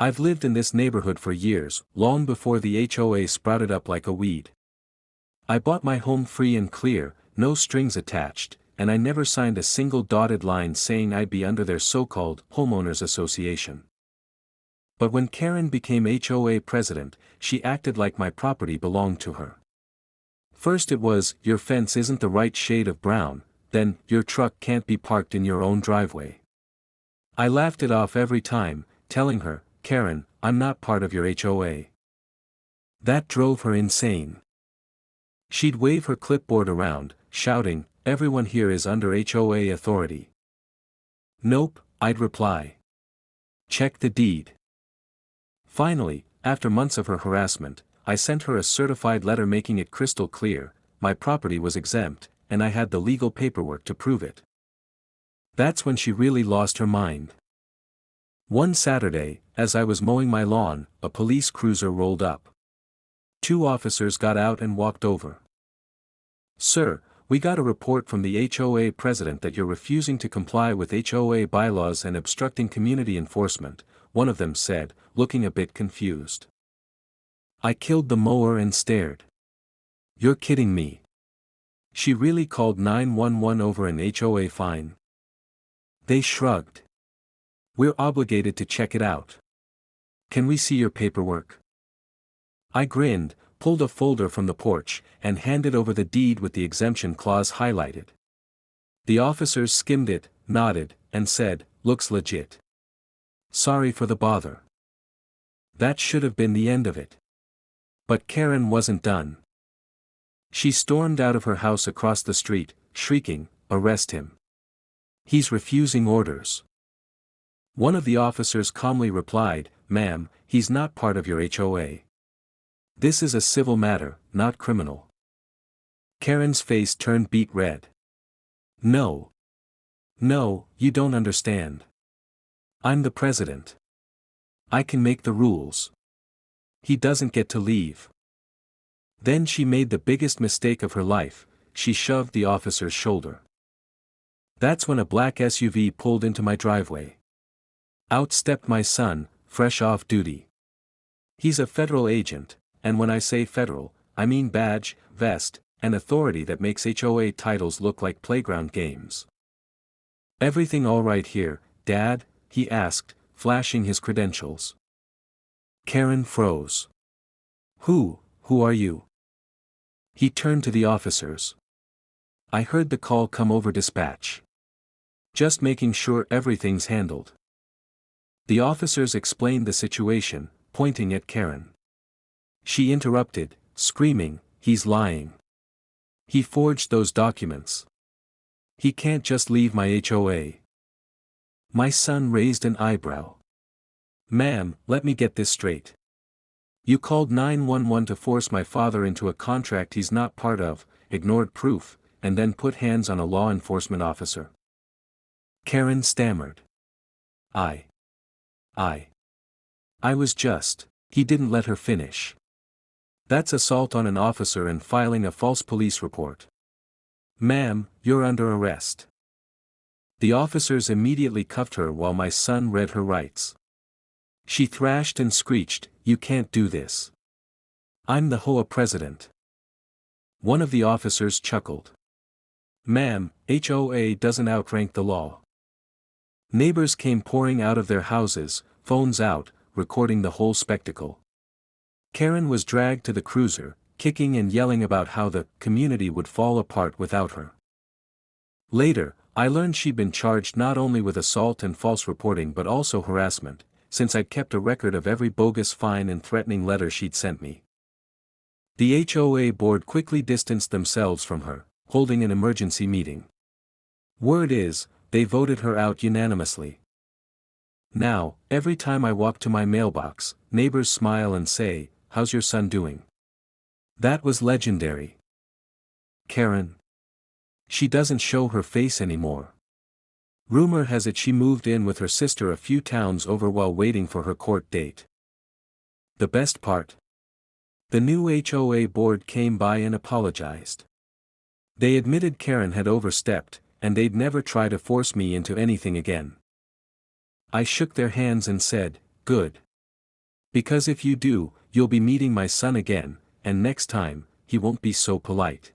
I've lived in this neighborhood for years, long before the HOA sprouted up like a weed. I bought my home free and clear, no strings attached, and I never signed a single dotted line saying I'd be under their so-called homeowners association. But when Karen became HOA president, she acted like my property belonged to her. First it was, your fence isn't the right shade of brown, then, your truck can't be parked in your own driveway. I laughed it off every time, telling her, Karen, I'm not part of your HOA. That drove her insane. She'd wave her clipboard around, shouting, everyone here is under HOA authority. Nope, I'd reply. Check the deed. Finally, after months of her harassment, I sent her a certified letter making it crystal clear, my property was exempt, and I had the legal paperwork to prove it. That's when she really lost her mind. One Saturday, as I was mowing my lawn, a police cruiser rolled up. 2 officers got out and walked over. Sir, we got a report from the HOA president that you're refusing to comply with HOA bylaws and obstructing community enforcement, one of them said, looking a bit confused. I killed the mower and stared. You're kidding me. She really called 911 over an HOA fine? They shrugged. We're obligated to check it out. Can we see your paperwork? I grinned, pulled a folder from the porch, and handed over the deed with the exemption clause highlighted. The officers skimmed it, nodded, and said, looks legit. Sorry for the bother. That should have been the end of it. But Karen wasn't done. She stormed out of her house across the street, shrieking, arrest him. He's refusing orders. One of the officers calmly replied, ma'am, he's not part of your HOA. This is a civil matter, not criminal. Karen's face turned beet red. No. No, you don't understand. I'm the president. I can make the rules. He doesn't get to leave. Then she made the biggest mistake of her life, she shoved the officer's shoulder. That's when a black SUV pulled into my driveway. Out stepped my son, fresh off duty. He's a federal agent, and when I say federal, I mean badge, vest, and authority that makes HOA titles look like playground games. Everything all right here, Dad? He asked, flashing his credentials. Karen froze. Who are you? He turned to the officers. I heard the call come over dispatch. Just making sure everything's handled. The officers explained the situation, pointing at Karen. She interrupted, screaming, he's lying. He forged those documents. He can't just leave my HOA. My son raised an eyebrow. Ma'am, let me get this straight. You called 911 to force my father into a contract he's not part of, ignored proof, and then put hands on a law enforcement officer. Karen stammered. I was just. He didn't let her finish. That's assault on an officer and filing a false police report. Ma'am, you're under arrest. The officers immediately cuffed her while my son read her rights. She thrashed and screeched, you can't do this. I'm the HOA president. One of the officers chuckled. Ma'am, HOA doesn't outrank the law. Neighbors came pouring out of their houses, phones out, recording the whole spectacle. Karen was dragged to the cruiser, kicking and yelling about how the community would fall apart without her. Later, I learned she'd been charged not only with assault and false reporting but also harassment, since I'd kept a record of every bogus fine and threatening letter she'd sent me. The HOA board quickly distanced themselves from her, holding an emergency meeting. Word is, they voted her out unanimously. Now, every time I walk to my mailbox, neighbors smile and say, how's your son doing? That was legendary. Karen. She doesn't show her face anymore. Rumor has it she moved in with her sister a few towns over while waiting for her court date. The best part? The new HOA board came by and apologized. They admitted Karen had overstepped, and they'd never try to force me into anything again. I shook their hands and said, good. Because if you do, you'll be meeting my son again, and next time, he won't be so polite.